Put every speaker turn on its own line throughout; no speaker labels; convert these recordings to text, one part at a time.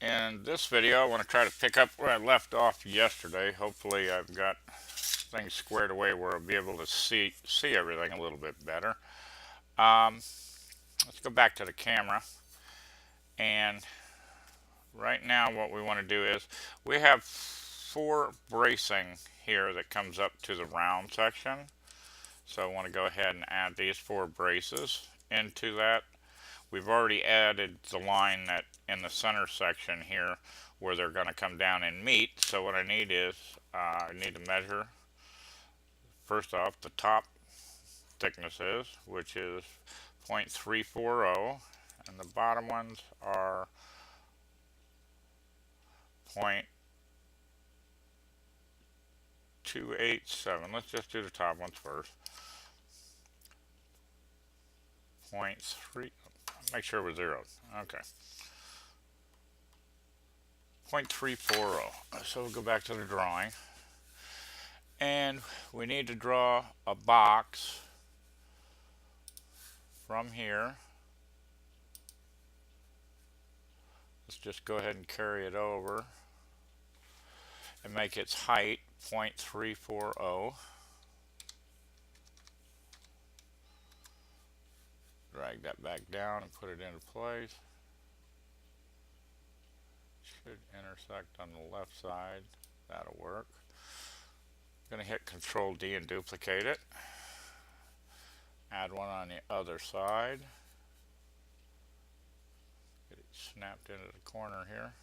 In this video, I want to try to pick up where I left off yesterday. Hopefully, I've got things squared away where I'll be able to see everything a little bit better. Um, let's go back to the camera. And right now, what we want to do is we have 4 bracing here that comes up to the round section. So I want to go ahead and add these 4 braces into that. We've already added the line that in the center section here where they're going to come down and meet. So what I need is I need to measure first off the top thickness is, which is 0.340, and the bottom ones are 0.287. Let's just do the top ones first. 0.3, make sure we're zeroed. Okay. 0.340. So we'll go back to the drawing. And we need to draw a box from here. Let's just go ahead and carry it over and make its height 0.340. Drag that back down and put it into place. Should intersect on the left side. That'll work. I'm going to hit Control D and duplicate it. Add one on the other side. Get it snapped into the corner here.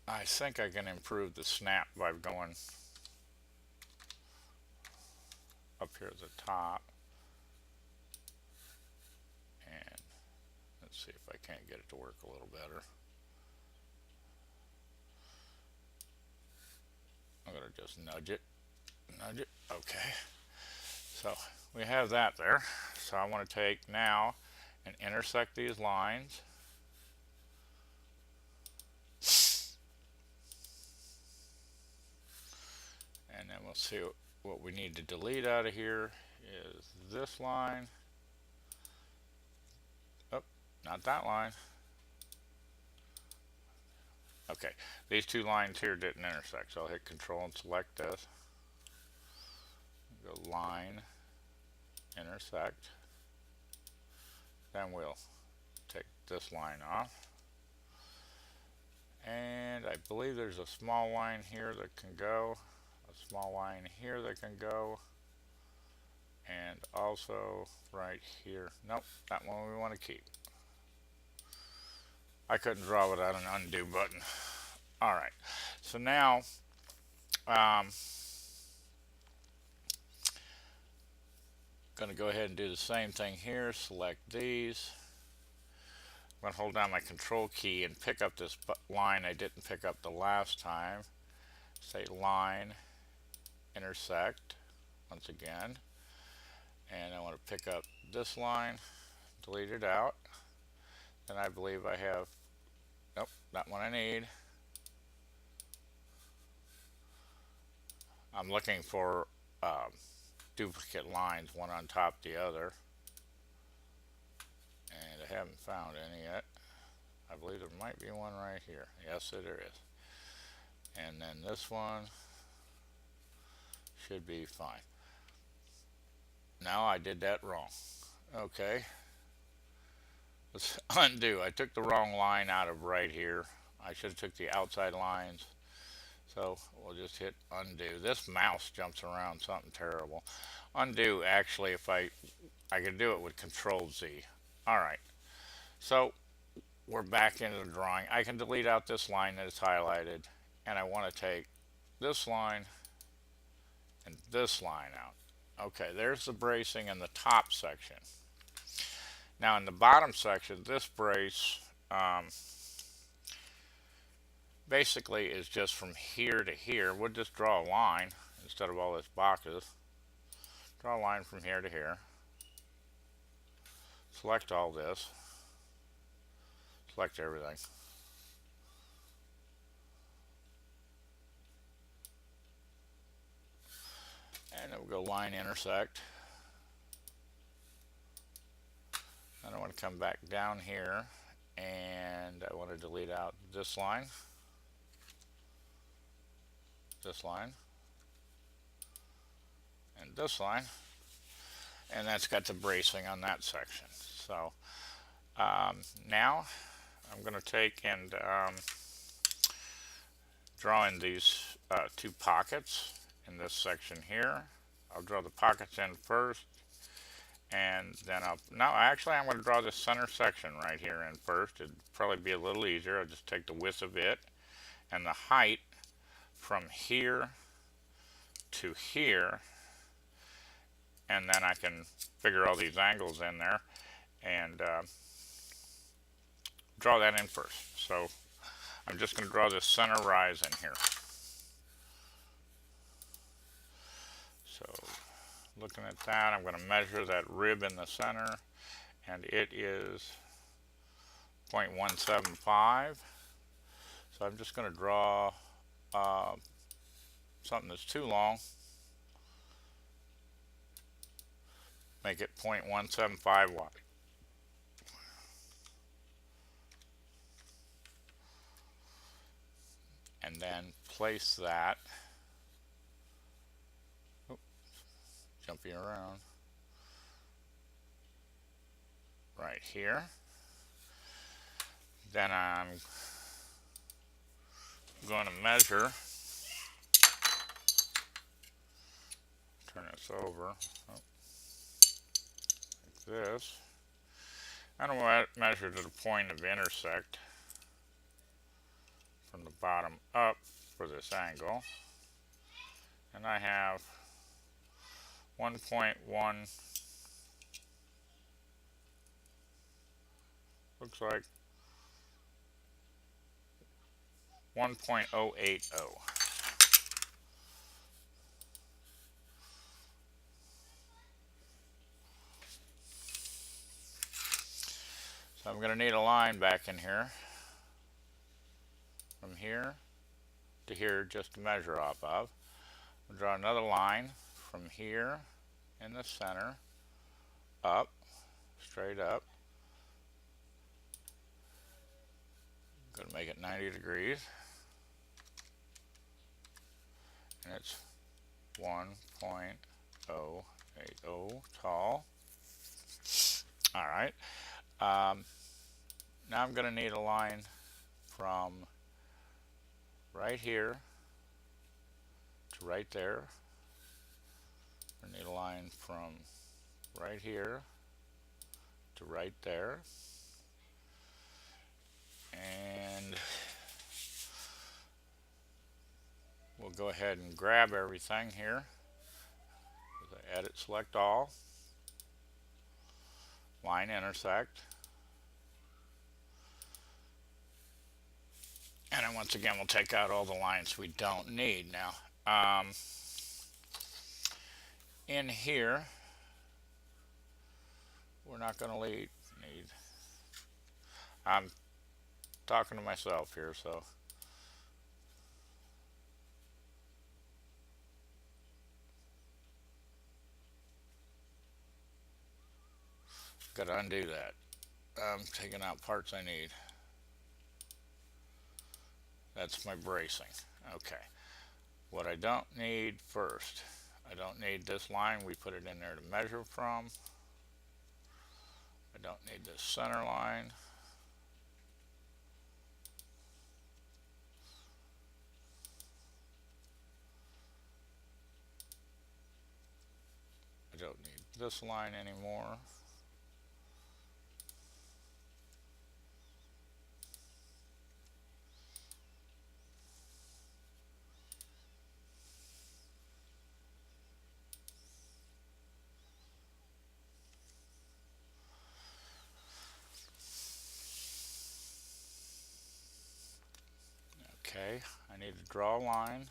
I think I can improve the snap by going up here at the top. And let's see if I can't get it to work a little better. I'm going to just nudge it. Okay. So we have that there. So I want to take now and intersect these lines. And then we'll see what we need to delete out of here is this line. Oh, not that line. Okay, these 2 lines here didn't intersect, so I'll hit Control and select this. Go line, intersect. Then we'll take this line off. And I believe there's a small line here that can go, a small line here that can go, and also right here. Nope, that one we want to keep. I couldn't draw without an undo button. Alright, so now going to go ahead and do the same thing here. Select these. I'm going to hold down my Control key and pick up this line I didn't pick up the last time. Say line, intersect once again. And I want to pick up this line, delete it out. Then I believe I have, nope, that one I need. I'm looking for duplicate lines, one on top of the other. And I haven't found any yet. I believe there might be one right here. Yes, there is. And then this one should be fine. Now I did that wrong. Okay. Let's undo. I took the wrong line out of right here. I should have took the outside lines. So we'll just hit undo. This mouse jumps around something terrible. Undo, actually, if I could do it with Control Z. Alright. So we're back into the drawing. I can delete out this line that is highlighted, and I want to take this line and this line out. Okay, there's the bracing in the top section. Now in the bottom section, this brace basically is just from here to here. We'll just draw a line instead of all this boxes. Draw a line from here to here. Select all this. Select everything. And then we'll go line intersect. Then I to come back down here, and I want to delete out this line, and this line, and that's got the bracing on that section. So now I'm going to take and draw in these two pockets in this section here. I'll draw the pockets in first, and then actually I'm going to draw this center section right here in first. It'd probably be a little easier. I'll just take the width of it and the height from here to here, and then I can figure all these angles in there and draw that in first. So I'm just going to draw this center rise in here. So looking at that, I'm going to measure that rib in the center, and it is 0.175. So I'm just going to draw something that's too long, make it 0.175 wide. And then place that, jumping around, right here. Then I'm going to measure, turn this over, like this. I don't want to measure to the point of intersect from the bottom up for this angle, and I have 1.1, looks like 1.080. So I'm going to need a line back in here, from here to here, just to measure off of. I'll draw another line from here in the center, up, straight up. I'm going to make it 90 degrees. And it's 1.080 tall. Alright. Now I'm going to need a line from right here to right there. I need a line from right here to right there. And we'll go ahead and grab everything here. Edit, select all, line intersect, and then once again we'll take out all the lines we don't need. Now in here we're not going to need, I'm talking to myself here, so got to undo that. I'm taking out parts I need. That's my bracing. Okay. What I don't need first, I don't need this line. We put it in there to measure from. I don't need this center line. I don't need this line anymore. Okay, I need to draw a line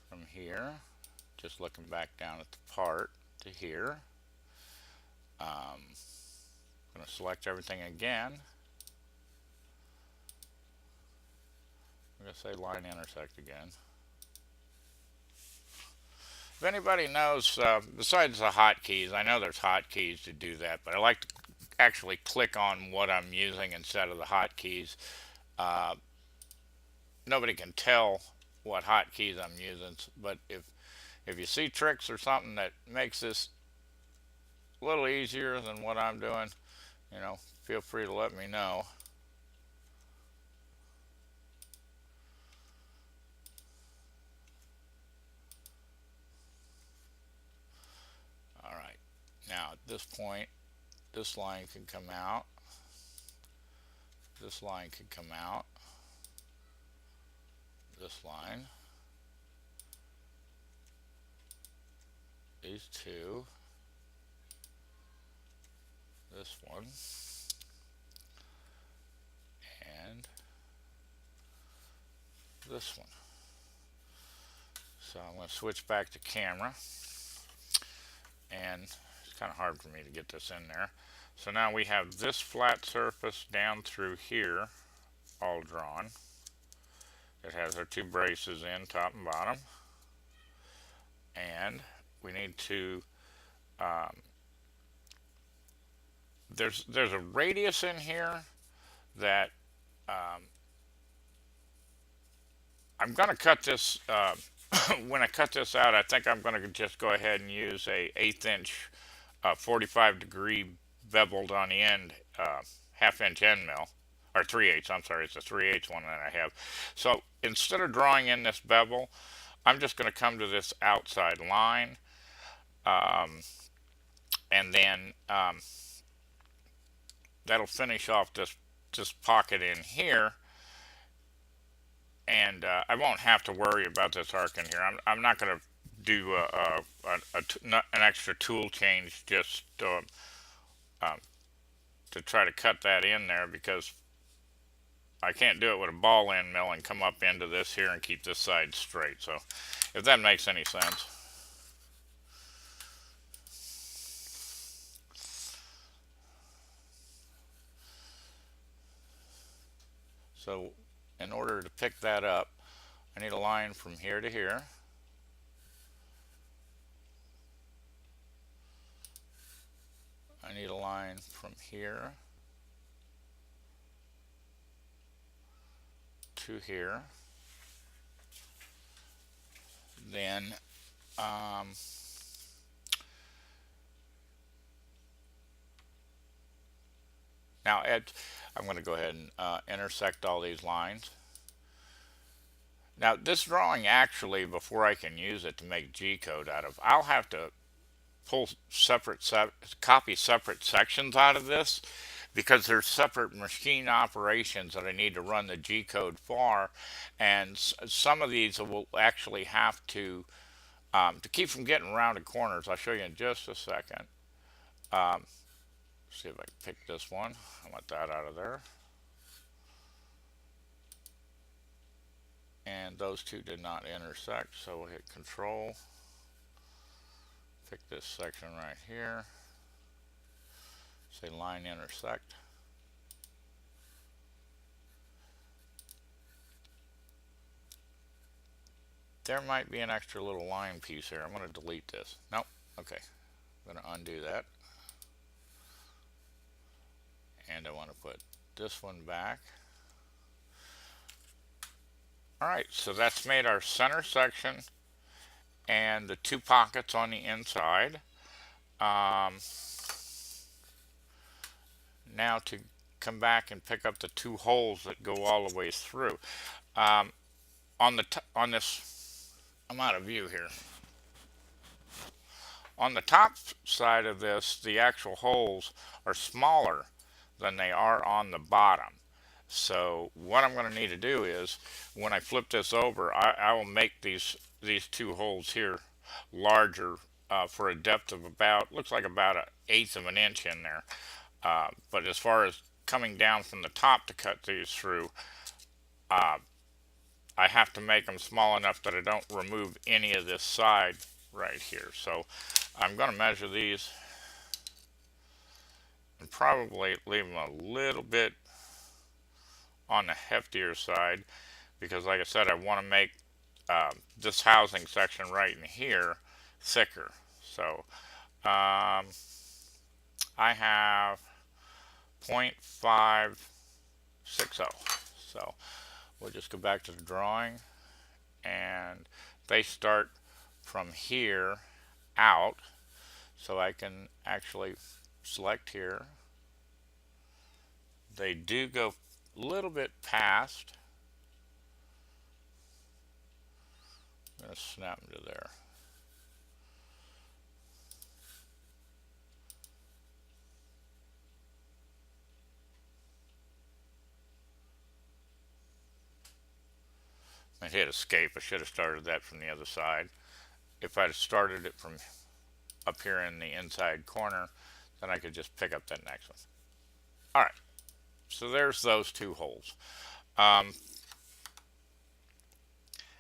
from here, just looking back down at the part, to here. I'm going to select everything again. I'm going to say line intersect again. If anybody knows, besides the hotkeys, I know there's hotkeys to do that, but I like to actually click on what I'm using instead of the hotkeys, uh, nobody can tell what hotkeys I'm using. But if you see tricks or something that makes this a little easier than what I'm doing, feel free to let me know. All right, now at this point, this line can come out, this line can come out, this line, these two, this one, and this one. So I'm going to switch back to camera, and it's kind of hard for me to get this in there. So now we have this flat surface down through here all drawn. It has our two braces in, top and bottom, and we need to there's a radius in here that I'm going to cut this when I cut this out. I think I'm going to just go ahead and use a 1/8 inch 45-degree beveled on the end half-inch end mill, or 3/8. I'm sorry, it's a 3/8 one that I have. So instead of drawing in this bevel, I'm just going to come to this outside line, and then that'll finish off this pocket in here, and I won't have to worry about this arc in here. I'm not going to do an extra tool change just to try to cut that in there, because I can't do it with a ball end mill and come up into this here and keep this side straight. So if that makes any sense. So in order to pick that up, I need a line from here to here. I need a line from here to here. Then now I'm going to go ahead and intersect all these lines. Now this drawing, actually, before I can use it to make G-code out of, I'll have to pull copy separate sections out of this, because there's separate machine operations that I need to run the G-code for, and some of these will actually have to keep from getting rounded corners. I'll show you in just a second. See if I can pick this one. I want that out of there. And those two did not intersect, so we'll hit Control. Pick this section right here. Say line intersect. There might be an extra little line piece here. I'm going to delete this. Nope. Okay. I'm going to undo that. And I want to put this one back. Alright, so that's made our center section and the two pockets on the inside. Now to come back and pick up the two holes that go all the way through. On this, I'm out of view here. On the top side of this, the actual holes are smaller than they are on the bottom. So what I'm going to need to do is, when I flip this over, I will make these two holes here larger for a depth of about, looks like about 1/8 of an inch in there. But as far as coming down from the top to cut these through, I have to make them small enough that I don't remove any of this side right here. So I'm going to measure these and probably leave them a little bit on the heftier side, because like I said, I want to make this housing section right in here thicker. So I have 0.560. So we'll just go back to the drawing, and they start from here out, so I can actually select here. They do go a little bit past. I'm going to snap them to there. I hit escape. I should have started that from the other side. If I'd have started it from up here in the inside corner, then I could just pick up that next one. All right, so there's those two holes.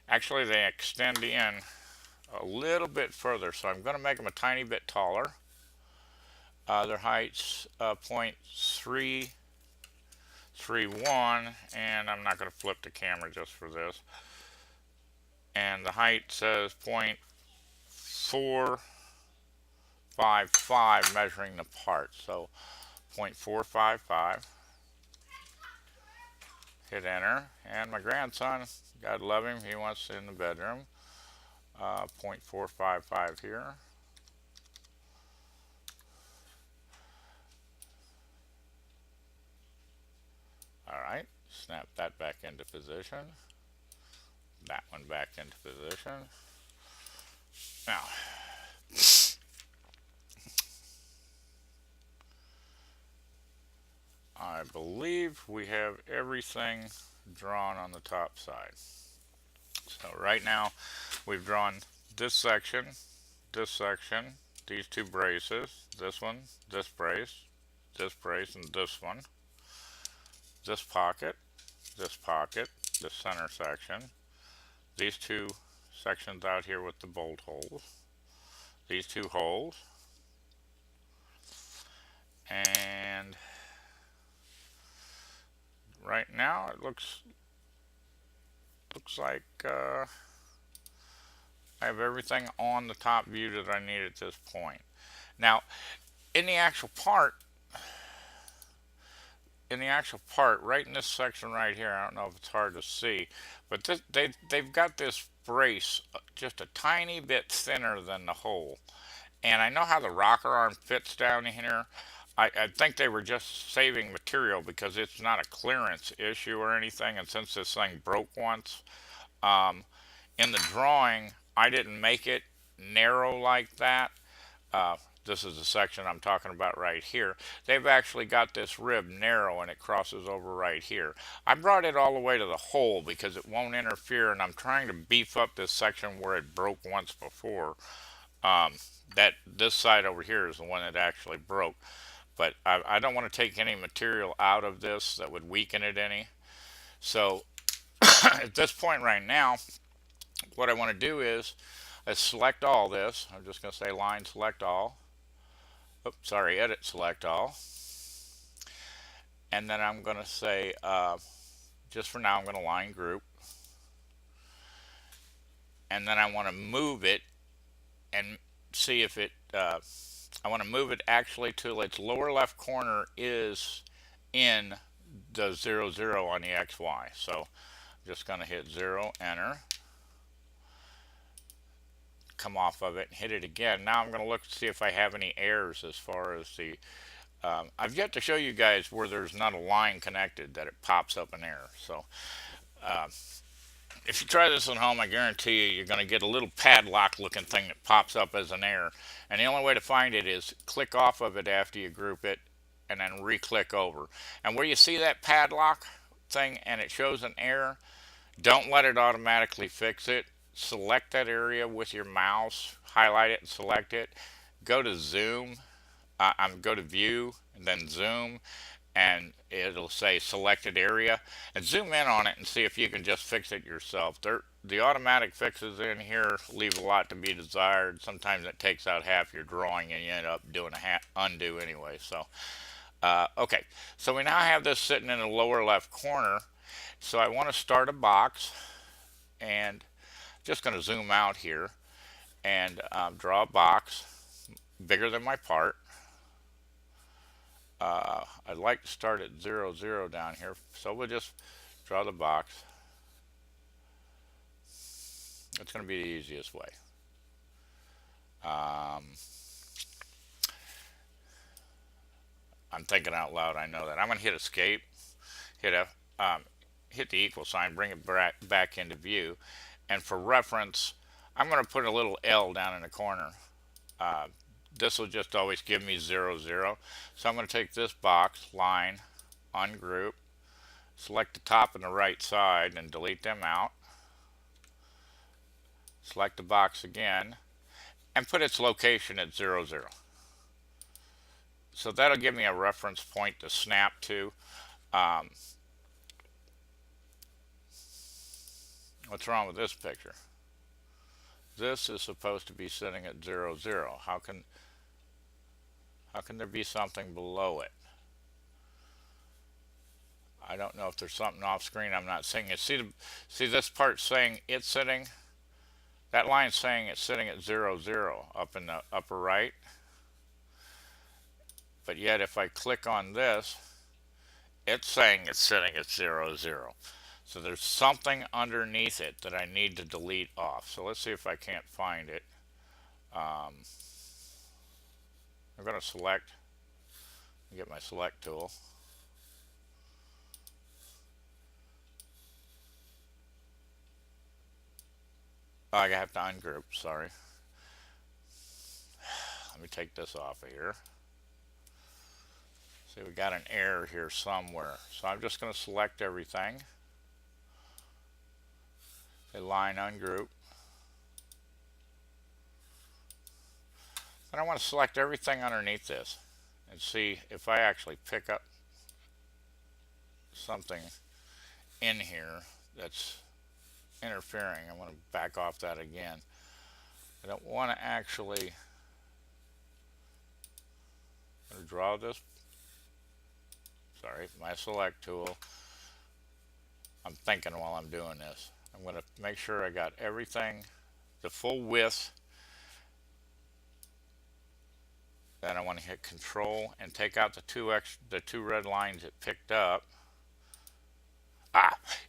Actually, they extend in a little bit further, so I'm going to make them a tiny bit taller. Their height's 0.331, and I'm not going to flip the camera just for this. And the height says 0.455 measuring the part, so 0.455. Hit enter, and my grandson, God love him, he wants in the bedroom. 0.455 here. Alright, snap that back into position. That one back into position. Now, I believe we have everything drawn on the top side. So right now we've drawn this section, these two braces, this one, this brace, and this one, this pocket, this center section, these two sections out here with the bolt holes, these two holes, and right now it looks like I have everything on the top view that I need at this point. Now, in the actual part, right in this section right here, I don't know if it's hard to see, but they've got this brace just a tiny bit thinner than the hole. And I know how the rocker arm fits down here. I think they were just saving material because it's not a clearance issue or anything. And since this thing broke once, in the drawing, I didn't make it narrow like that. This is the section I'm talking about right here. They've actually got this rib narrow and it crosses over right here. I brought it all the way to the hole because it won't interfere, and I'm trying to beef up this section where it broke once before. That this side over here is the one that actually broke. But I don't want to take any material out of this that would weaken it any. So at this point right now, what I want to do is select all this. I'm just going to say line select all. Oops, sorry, edit select all. And then I'm going to say, just for now, I'm going to line group. And then I want to move it and see if it, I want to move it actually till its lower left corner is in the 0, 0 on the XY. So I'm just going to hit 0, enter. Come off of it and hit it again. Now I'm going to look to see if I have any errors as far as the I've yet to show you guys where there's not a line connected that it pops up an error. So if you try this at home, I guarantee you're going to get a little padlock looking thing that pops up as an error, and the only way to find it is click off of it after you group it and then re-click over. And where you see that padlock thing and it shows an error, don't let it automatically fix it. Select that area with your mouse, highlight it and select it. Go to zoom, go to view and then zoom, and it'll say selected area, and zoom in on it and see if you can just fix it yourself. The automatic fixes in here leave a lot to be desired. Sometimes it takes out half your drawing and you end up doing a undo anyway. So okay, so we now have this sitting in the lower left corner. So I want to start a box, and just going to zoom out here and draw a box bigger than my part. I'd like to start at 0, 0 down here, so we'll just draw the box. It's going to be the easiest way. I'm thinking out loud, I know that. I'm going to hit escape, hit hit the equal sign, bring it back into view, and for reference, I'm going to put a little L down in the corner. This will just always give me 0, 0. So I'm going to take this box, line, ungroup, select the top and the right side and delete them out. Select the box again and put its location at 0, 0. So that'll give me a reference point to snap to. What's wrong with this picture? This is supposed to be sitting at 0, 0. How can there be something below it? I don't know if there's something off screen I'm not seeing. See this part saying it's sitting? That line's saying it's sitting at 0, 0 up in the upper right. But yet if I click on this, it's saying it's sitting at 0, 0. So there's something underneath it that I need to delete off. So let's see if I can't find it. I'm going to select, get my select tool. Oh, I have to ungroup, sorry. Let me take this off of here. See, we got an error here somewhere. So I'm just going to select everything. Say line ungroup. Then I want to select everything underneath this and see if I actually pick up something in here that's interfering. I want to back off that again. I don't want to actually draw this. Sorry, my select tool. I'm thinking while I'm doing this. I'm going to make sure I got everything, the full width. Then I want to hit Control and take out the two red lines it picked up.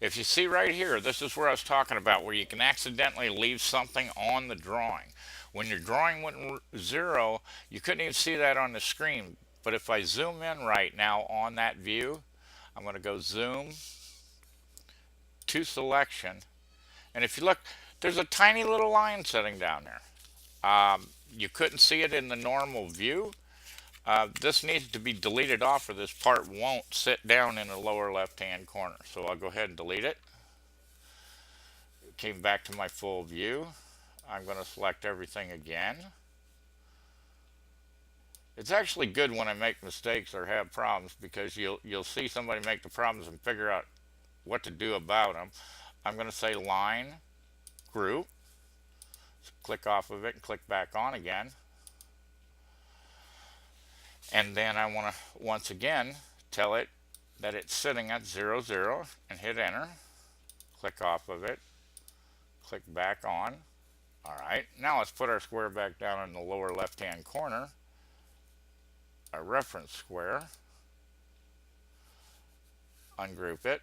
If you see right here, this is where I was talking about, where you can accidentally leave something on the drawing. When your drawing went 0, you couldn't even see that on the screen. But if I zoom in right now on that view, I'm going to go zoom to selection. And if you look, there's a tiny little line sitting down there. You couldn't see it in the normal view. This needs to be deleted off or this part won't sit down in the lower left hand corner. So I'll go ahead and delete it. Came back to my full view. I'm going to select everything again. It's actually good when I make mistakes or have problems, because you'll see somebody make the problems and figure out what to do about them. I'm going to say line group. So click off of it and click back on again. And then I want to once again tell it that it's sitting at 0, 0 and hit enter. Click off of it. Click back on. Alright, now let's put our square back down in the lower left hand corner. Our reference square. Ungroup it.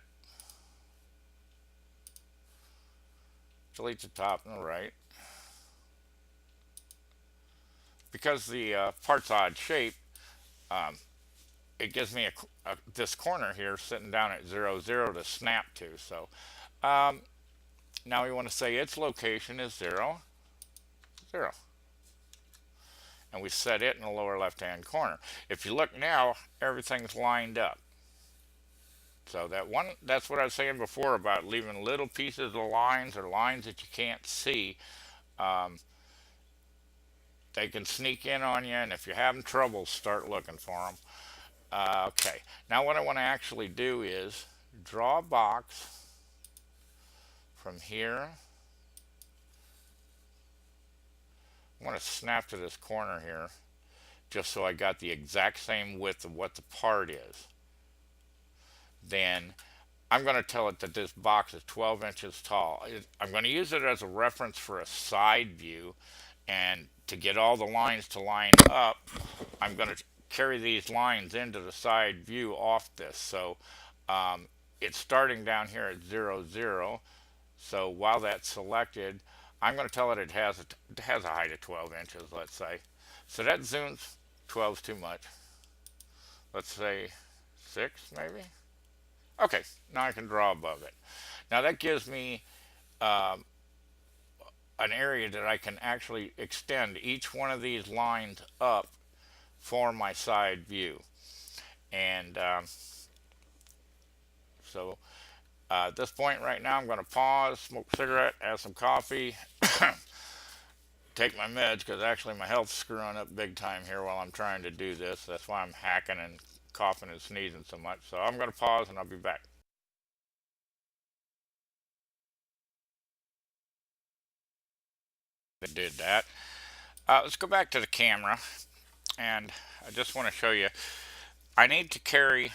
Delete the top and the right. Because the part's odd shape, it gives me this corner here sitting down at 0, 0 to snap to. So now we want to say its location is 0, 0. And we set it in the lower left hand corner. If you look now, everything's lined up. So that's what I was saying before about leaving little pieces of lines or lines that you can't see. They can sneak in on you, and if you're having trouble, start looking for them. Okay, now what I want to actually do is draw a box from here. I want to snap to this corner here, just so I got the exact same width of what the part is. Then I'm going to tell it that this box is 12 inches tall. I'm going to use it as a reference for a side view, and to get all the lines to line up, I'm going to carry these lines into the side view off this. So it's starting down here at 0, 0. So while that's selected, I'm going to tell it it has a height of 12 inches, let's say. So that zooms. 12 is too much. Let's say 6 maybe. Okay, now I can draw above it. Now that gives me an area that I can actually extend each one of these lines up for my side view. And so at this point right now, I'm going to pause, smoke a cigarette, have some coffee, take my meds, because actually my health's screwing up big time here while I'm trying to do this. That's why I'm hacking and coughing and sneezing so much. So I'm going to pause and I'll be back. I did that. Let's go back to the camera, and I just want to show you. I need to carry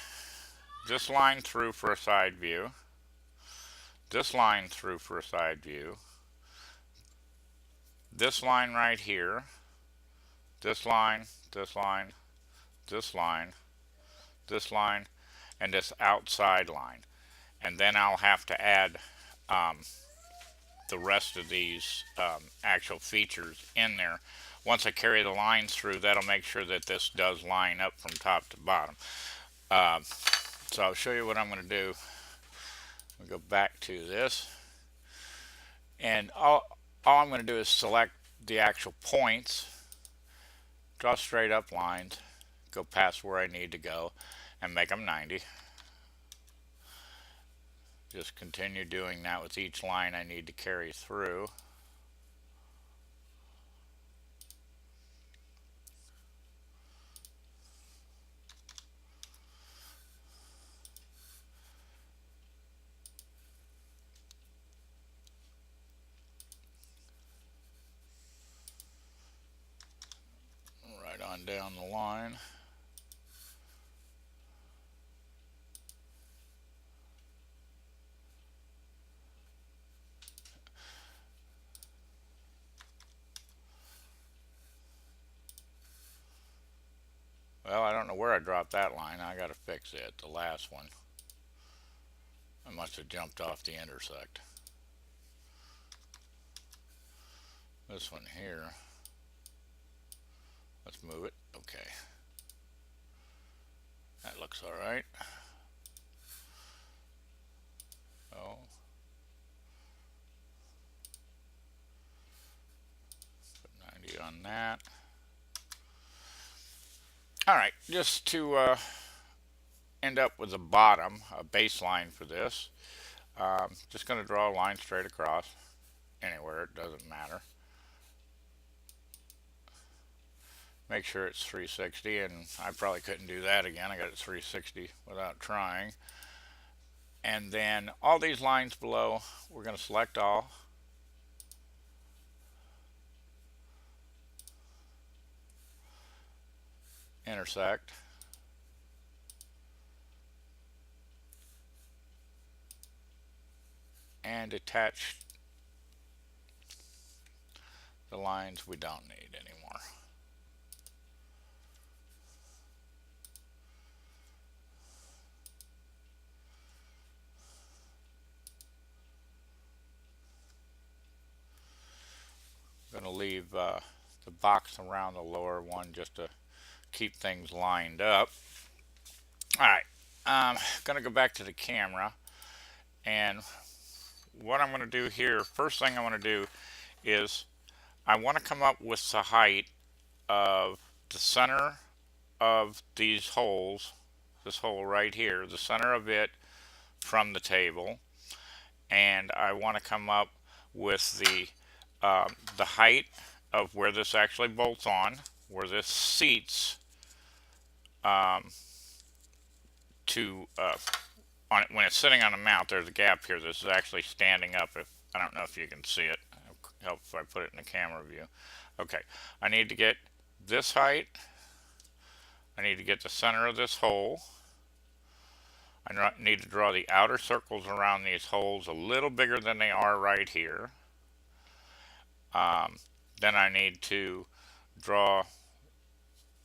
this line through for a side view, this line through for a side view, this line right here, this line, this line, this line, this line, and this outside line. And then I'll have to add the rest of these actual features in there. Once I carry the lines through, that'll make sure that this does line up from top to bottom. So I'll show you what I'm going to do. I'll go back to this, and all I'm going to do is select the actual points, draw straight up lines, go past where I need to go, and make them 90. Just continue doing that with each line I need to carry through. Right on down the line. Well, I don't know where I dropped that line. I got to fix it. The last one. I must have jumped off the intersect. This one here. Let's move it. Okay. That looks all right. Oh. Put 90 on that. All right, just to end up with a bottom, a baseline for this, just going to draw a line straight across anywhere, it doesn't matter. Make sure it's 360, and I probably couldn't do that again. I got it 360 without trying. And then all these lines below, we're going to select all. Intersect. And attach the lines we don't need anymore. I'm going to leave the box around the lower one just to keep things lined up. Alright, I'm going to go back to the camera, and what I'm going to do here, first thing I want to do is I want to come up with the height of the center of these holes, this hole right here, the center of it from the table, and I want to come up with the height of where this actually bolts on, where this seats to on it when it's sitting on a mount. There's a gap here. This is actually standing up. If I don't know if you can see it, it'll help if I put it in the camera view. Okay, I need to get this height. I need to get the center of this hole. I need to draw the outer circles around these holes a little bigger than they are right here. Then I need to draw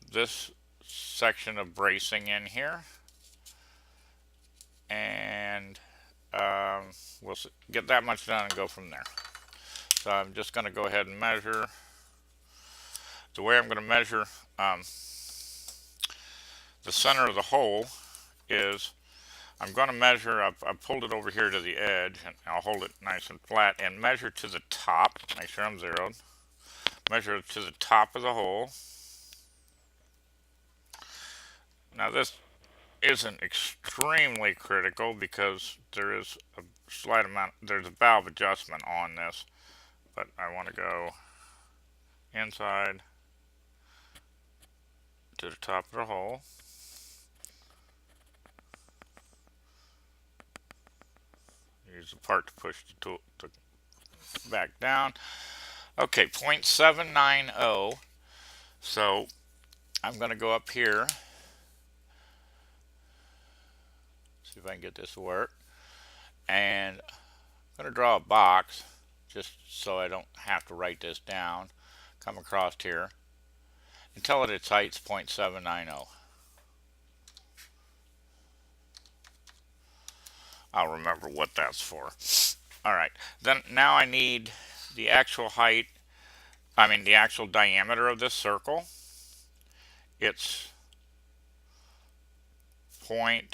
this section of bracing in here, and we'll get that much done and go from there. So I'm just going to go ahead and measure. The way I'm going to measure the center of the hole is I'm going to measure, I've pulled it over here to the edge, and I'll hold it nice and flat and measure to the top. Make sure I'm zeroed. Measure it to the top of the hole. Now this isn't extremely critical because there is a slight amount, there's a valve adjustment on this, but I want to go inside to the top of the hole. Use the part to push the tool back down. Okay, 0.790. So I'm going to go up here. See if I can get this to work. And I'm going to draw a box just so I don't have to write this down. Come across here and tell it its height's 0.790. I'll remember what that's for. Alright, then now I need the actual height, the actual diameter of this circle. It's I'm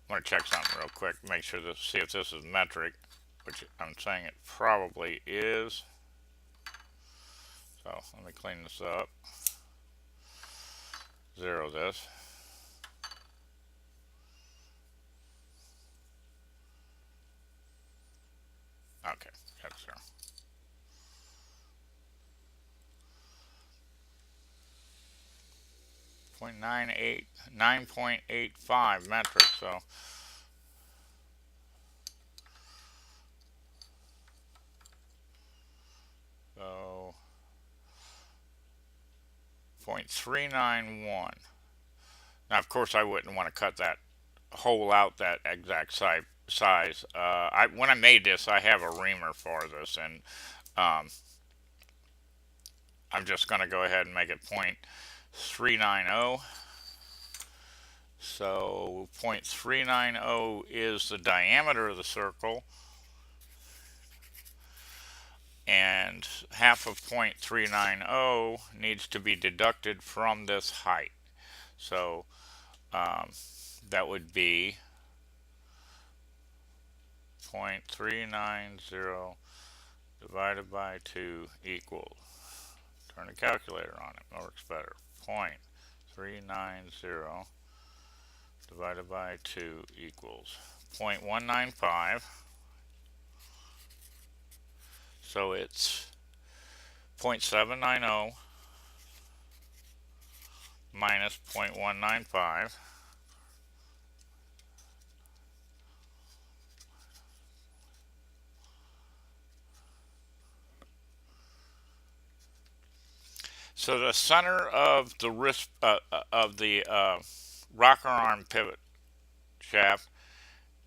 going to check something real quick, make sure this, see if this is metric, which I'm saying it probably is. So let me clean this up. Zero this. Okay, that's there. Nine point 9.85 metric, so so 0.391. Now of course I wouldn't want to cut that hole out that exact size. When I made this, I have a reamer for this, and I'm just going to go ahead and make it 0.390. So 0.390 is the diameter of the circle, and half of 0.390 needs to be deducted from this height. So that would be 0.390 divided by 2 equals, turn the calculator on, it works better, 0.390 divided by 2 equals 0.195. So it's 0.790 minus 0.195. So the center of the wrist rocker arm pivot shaft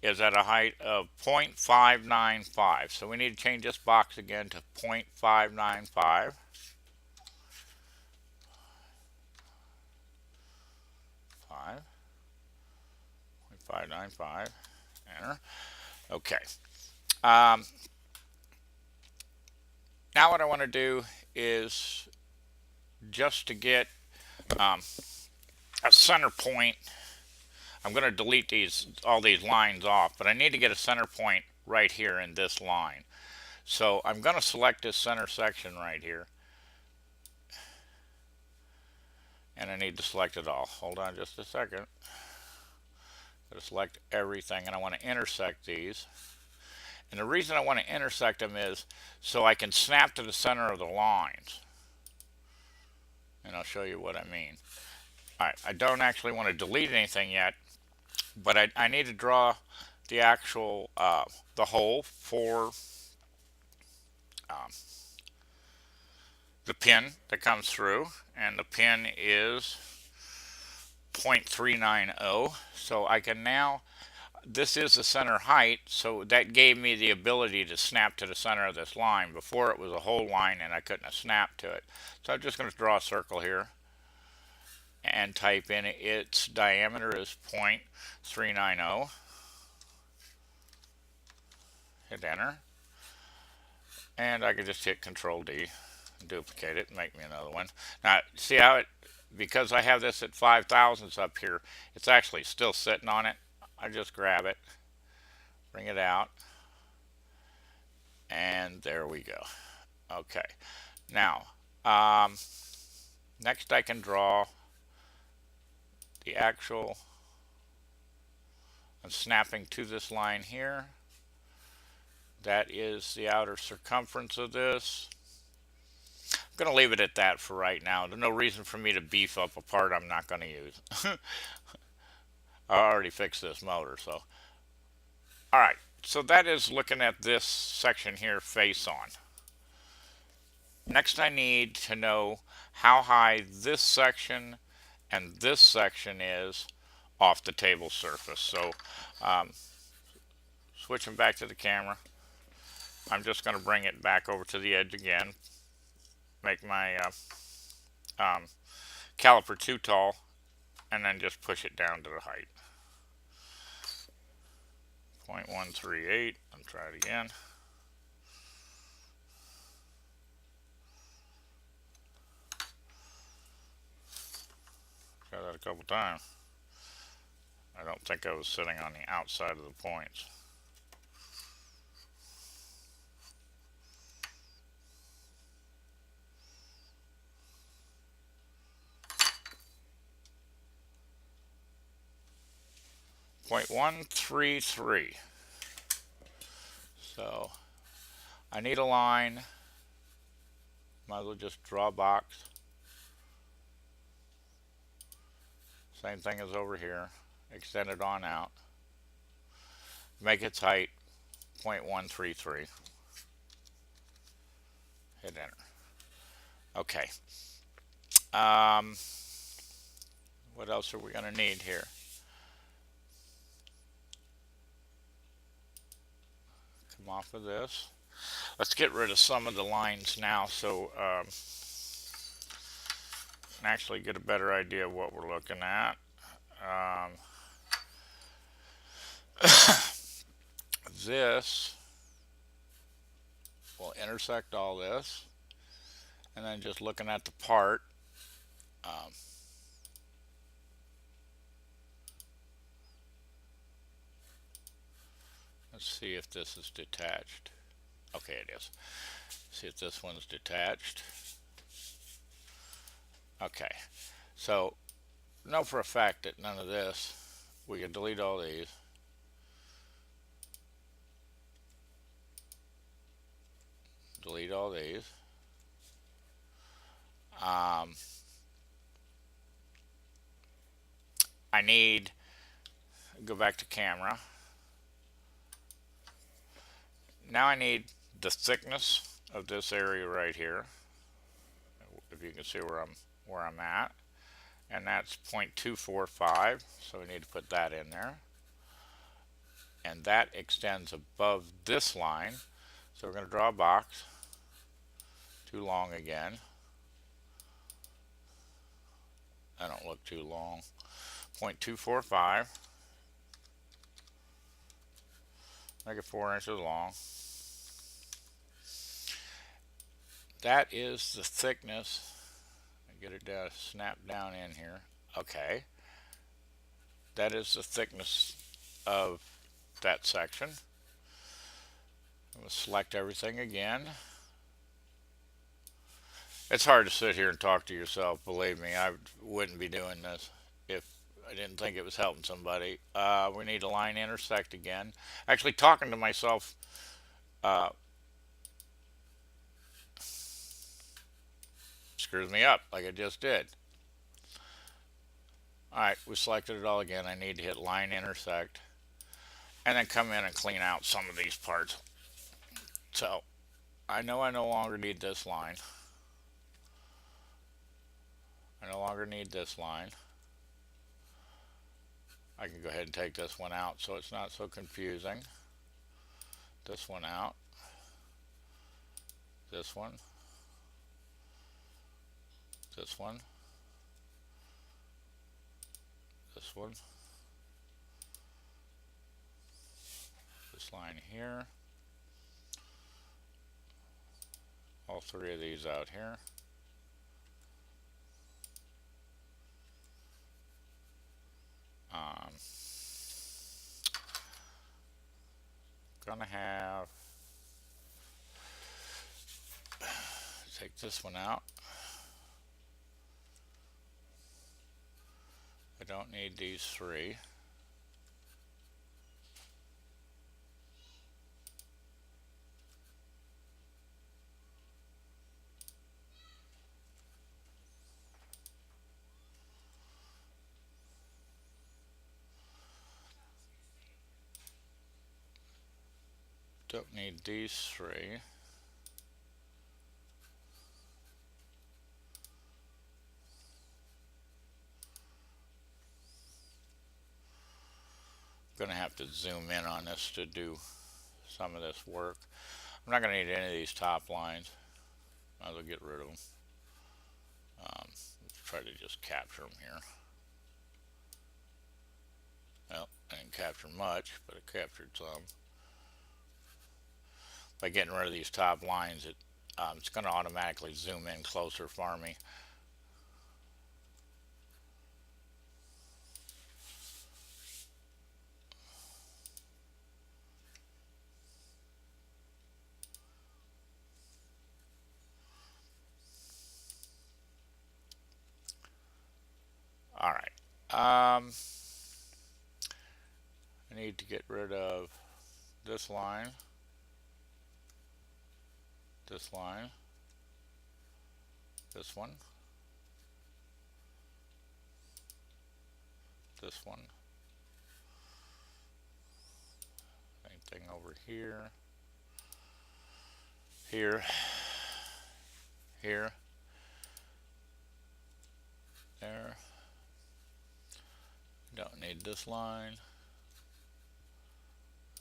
is at a height of 0.595. So we need to change this box again to 0.595. Five. 0.595. Enter. Okay. Now what I want to do is just to get a center point. I'm going to delete all these lines off, but I need to get a center point right here in this line. So I'm going to select this center section right here, and I need to select it all. Hold on just a second. I'm going to select everything, and I want to intersect these. And the reason I want to intersect them is so I can snap to the center of the lines. And I'll show you what I mean. Alright, I don't actually want to delete anything yet, but I need to draw the actual, the hole for the pin that comes through, and the pin is 0.390. So I can now, this is the center height, so that gave me the ability to snap to the center of this line. Before it was a whole line and I couldn't have snapped to it. So I'm just going to draw a circle here. and type in its diameter is 0.390. Hit enter. And I can just hit Control D, duplicate it, and make me another one. Now, see how it, because I have this at 5 thousandths up here, it's actually still sitting on it. I just grab it, bring it out, and there we go. Okay. Now, next I can draw the actual, I'm snapping to this line here. That is the outer circumference of this. I'm going to leave it at that for right now. There's no reason for me to beef up a part I'm not going to use. I already fixed this motor, so. Alright, so that is looking at this section here face on. Next I need to know how high this section and this section is off the table surface. So switching back to the camera, I'm just going to bring it back over to the edge again, make my caliper too tall, and then just push it down to the height. 0.138, I'll try it again. Try that a couple times. I don't think I was sitting on the outside of the points. .133. So I need a line. Might as well just draw a box. Same thing as over here. Extend it on out. Make its height 0.133. Hit enter. Okay. What else are we going to need here? Come off of this. Let's get rid of some of the lines now so actually get a better idea of what we're looking at. This will intersect all this, and then just looking at the part, let's see if this is detached. Okay, it is. See if this one's detached. Okay, so know for a fact that none of this, we can delete all these. Delete all these. I need, go back to camera. Now I need the thickness of this area right here. If you can see where I'm at. And that's 0.245, so we need to put that in there. And that extends above this line. So we're going to draw a box. Too long again. I don't look too long. 0.245. Make it 4 inches long. That is the thickness. Get it down, snap down in here. Okay. That is the thickness of that section. We'll select everything again. It's hard to sit here and talk to yourself. Believe me, I wouldn't be doing this if I didn't think it was helping somebody. We need to line intersect again. Actually, talking to myself screws me up like I just did. Alright, we selected it all again. I need to hit line intersect and then come in and clean out some of these parts. So I know I no longer need this line. I no longer need this line. I can go ahead and take this one out so it's not so confusing. This one out. This one. This one. one, this line here, all three of these out here. Gonna have, take this one out. I don't need these three. Don't need these three. I'm gonna have to zoom in on this to do some of this work. I'm not gonna need any of these top lines. Might as well get rid of them. Let's try to just capture them here. Well, I didn't capture much, but I captured some. By getting rid of these top lines, it's going to automatically zoom in closer for me. All right. I need to get rid of this line, this line, this one, this one. Same thing over here, here, here, there. Don't need this line.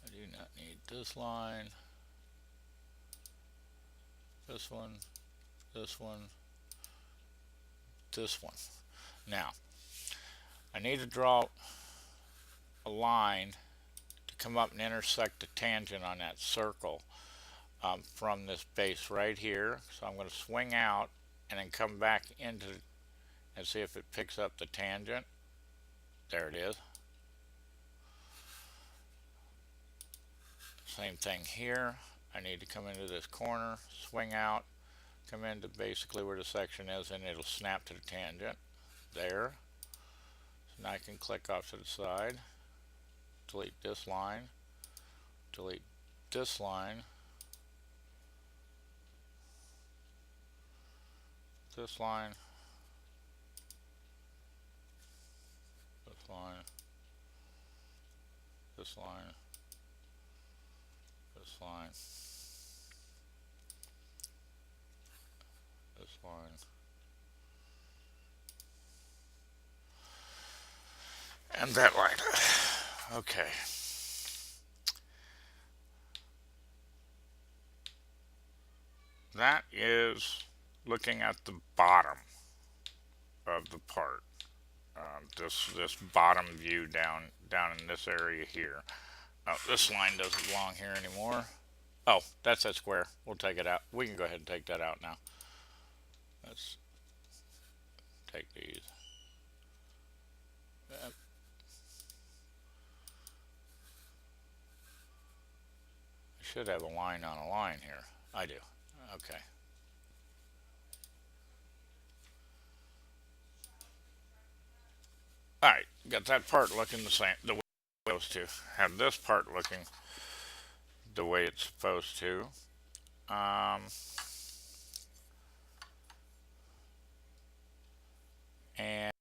I do not need this line. This one, this one, this one. Now, I need to draw a line to come up and intersect the tangent on that circle from this base right here. So I'm going to swing out and then come back into and see if it picks up the tangent. There it is. Same thing here. I need to come into this corner, swing out, come into basically where the section is, and it'll snap to the tangent. There. So now I can click off to the side, delete this line, delete this line, this line, this line, this line, this line, this line, and that line. Okay. That is looking at the bottom of the part. This bottom view down in this area here. This line doesn't belong here anymore. Oh, that's that square. We'll take it out. We can go ahead and take that out now. Let's take these. I should have a line on a line here. I do. Okay. Alright, got that part looking the same, the way it's supposed to. Have this part looking the way it's supposed to. And